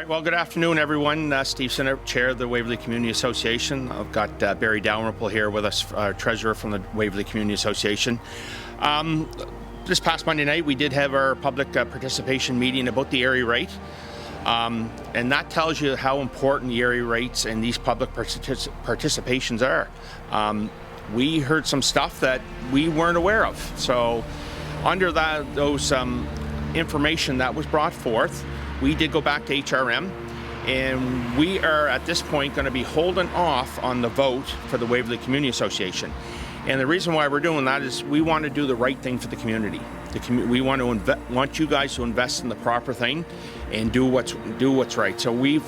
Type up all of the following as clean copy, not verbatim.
right, well, good afternoon, everyone. Steve Sinnott, Chair of the Waverley Community Association. I've got Barry Dalrymple here with us, our Treasurer from the Waverley Community Association. This past Monday night, we did have our public participation meeting about the area rate. And that tells you how important the area rates and these public participations are. We heard some stuff that we weren't aware of. So under those information that was brought forth, we did go back to HRM, and we are at this point going to be holding off on the vote for the Waverley Community Association. And the reason why we're doing that is we want to do the right thing for the community. We want you guys to invest in the proper thing and do what's right. So we've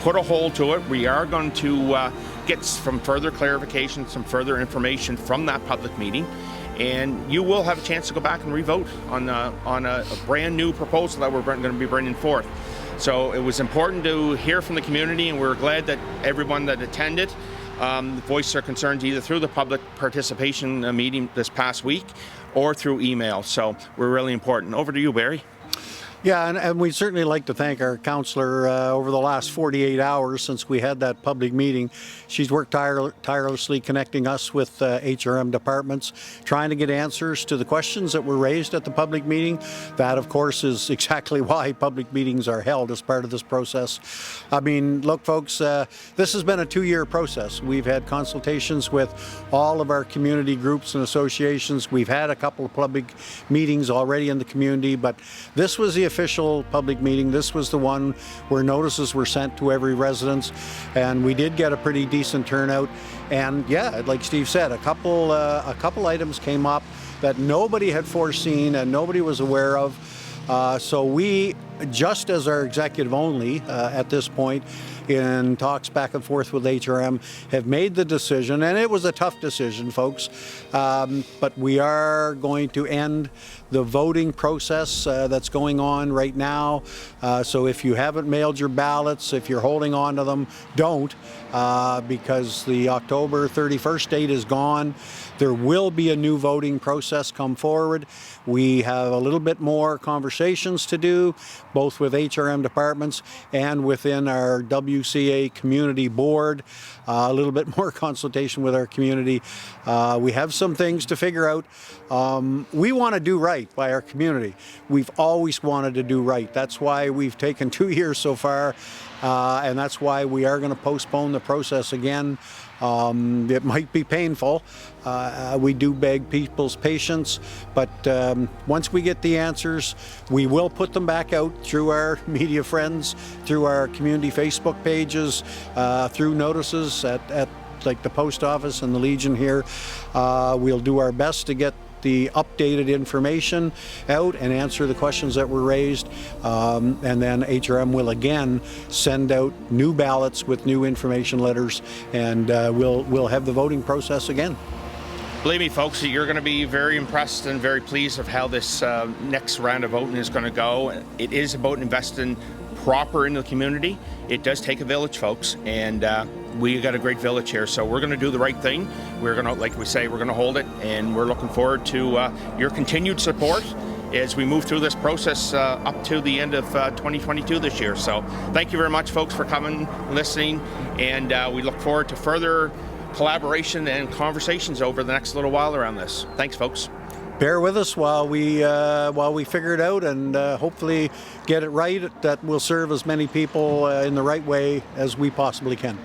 put a hold to it. We are going to get some further clarification, some further information from that public meeting, and you will have a chance to go back and re-vote on a brand new proposal that we're going to be bringing forth. So it was important to hear from the community, and we're glad that everyone that attended voiced their concerns either through the public participation meeting this past week or through email. So we're really important. Over to you, Barry. Yeah, and we'd certainly like to thank our councillor over the last 48 hours since we had that public meeting. She's worked tirelessly connecting us with HRM departments, trying to get answers to the questions that were raised at the public meeting. That, of course, is exactly why public meetings are held as part of this process. I mean, look, folks, this has been a 2-year process. We've had consultations with all of our community groups and associations. We've had a couple of public meetings already in the community, but this was the official public meeting. This was the one where notices were sent to every residence, and we did get a pretty decent turnout. And yeah, like Steve said, a couple items came up that nobody had foreseen and nobody was aware of. So we, just as our executive only at this point, in talks back and forth with HRM, have made the decision, and it was a tough decision, folks, but we are going to end the voting process that's going on right now. So if you haven't mailed your ballots, if you're holding on to them, don't, because the October 31st date is gone. There will be a new voting process come forward. We have a little bit more conversations to do, both with HRM departments and within our WCA community board. A little bit more consultation with our community. We have some things to figure out. We want to do right by our community. We've always wanted to do right. That's why we've taken 2 years so far, and that's why we are going to postpone the process again. It might be painful. We do beg people's patience, but once we get the answers, we will put them back out through our media friends, through our community Facebook pages, through notices at like the post office and the Legion here. We'll do our best to get the updated information out and answer the questions that were raised, and then HRM will again send out new ballots with new information letters, and we'll have the voting process again. Believe me, folks, you're going to be very impressed and very pleased of how this next round of voting is going to go. It is about investing proper in the community. It does take a village, folks, and we got a great village here, so we're going to do the right thing. We're going to, like we say, we're going to hold it, and we're looking forward to your continued support as we move through this process up to the end of 2022 this year. So thank you very much, folks, for coming, listening, and we look forward to further collaboration and conversations over the next little while around this. Thanks, folks. Bear with us while we figure it out, and hopefully get it right. That will serve as many people in the right way as we possibly can.